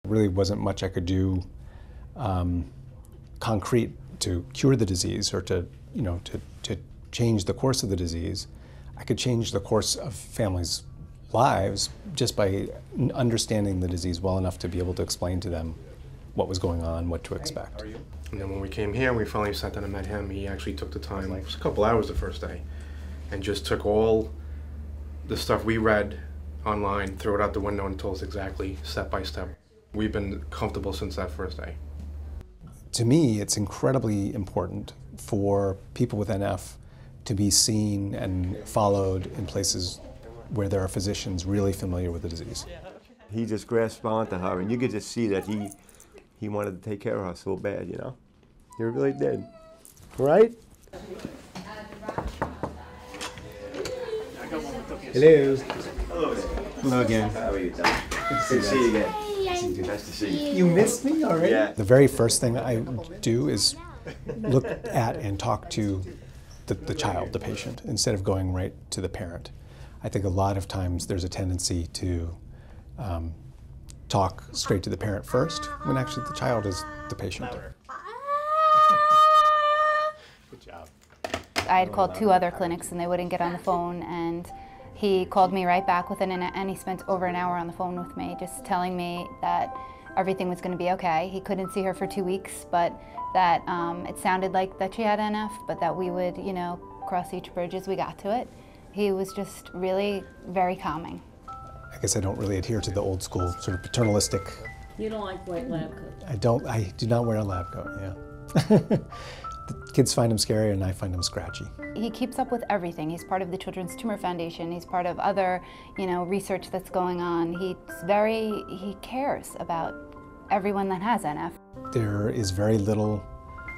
Really wasn't much I could do concrete to cure the disease or to change the course of the disease. I could change the course of families' lives just by understanding the disease well enough to be able to explain to them what was going on, what to expect. And then when we came here, we finally sat down and met him. He actually took the time, it was a couple hours the first day, and just took all the stuff we read online, threw it out the window and told us exactly, step by step. We've been comfortable since that first day. To me, it's incredibly important for people with NF to be seen and followed in places where there are physicians really familiar with the disease. He just grasped onto her, and you could just see that he wanted to take care of her so bad, you know? He really did. Right? Hello. Hello. Hello again. How are you, Tom? Good to see you again. Nice to see you. You missed me already? Yeah. The very first thing I do is look at and talk to the child, the patient, instead of going right to the parent. I think a lot of times there's a tendency to talk straight to the parent first, when actually the child is the patient. Good job. I had called 2 other clinics and they wouldn't get on the phone, and he called me right back within and he spent over an hour on the phone with me, just telling me that everything was going to be okay. He couldn't see her for 2 weeks, but that it sounded like that she had NF, but that we would, cross each bridge as we got to it. He was just really very calming. I guess I don't really adhere to the old school sort of paternalistic. You don't like white lab coat? I do not wear a lab coat, yeah. The kids find him scary and I find him scratchy. He keeps up with everything. He's part of the Children's Tumor Foundation. He's part of other, research that's going on. He cares about everyone that has NF. There is very little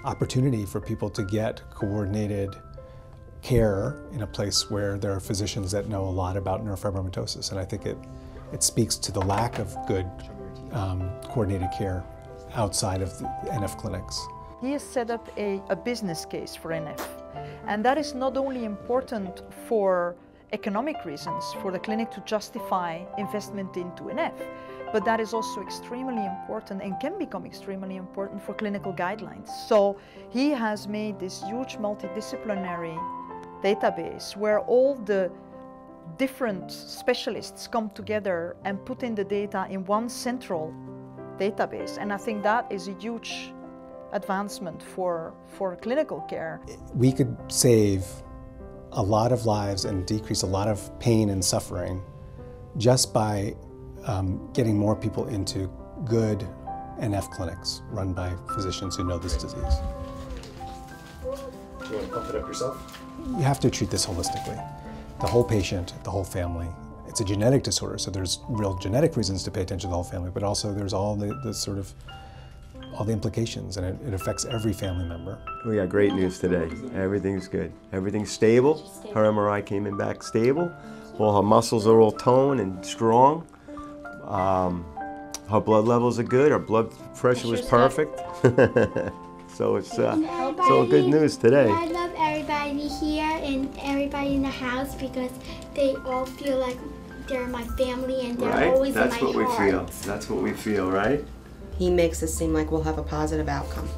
opportunity for people to get coordinated care in a place where there are physicians that know a lot about neurofibromatosis, and I think it speaks to the lack of good coordinated care outside of the NF clinics. He has set up a business case for NF, and that is not only important for economic reasons, for the clinic to justify investment into NF, but that is also extremely important and can become extremely important for clinical guidelines. So he has made this huge multidisciplinary database where all the different specialists come together and put in the data in one central database. And I think that is a huge advancement for clinical care. We could save a lot of lives and decrease a lot of pain and suffering just by getting more people into good NF clinics run by physicians who know this disease. You want to pump it up yourself? You have to treat this holistically. The whole patient, the whole family. It's a genetic disorder, so there's real genetic reasons to pay attention to the whole family, but also there's all the implications, and it affects every family member. We got great news today. Everything's good. Everything's stable. Her MRI came in back stable. All her muscles are all toned and strong. Her blood levels are good. Her blood pressure was perfect. So it's all good news today. I love everybody here and everybody in the house because they all feel like they're my family and they're always in my heart. That's what we feel. That's what we feel, right? He makes it seem like we'll have a positive outcome.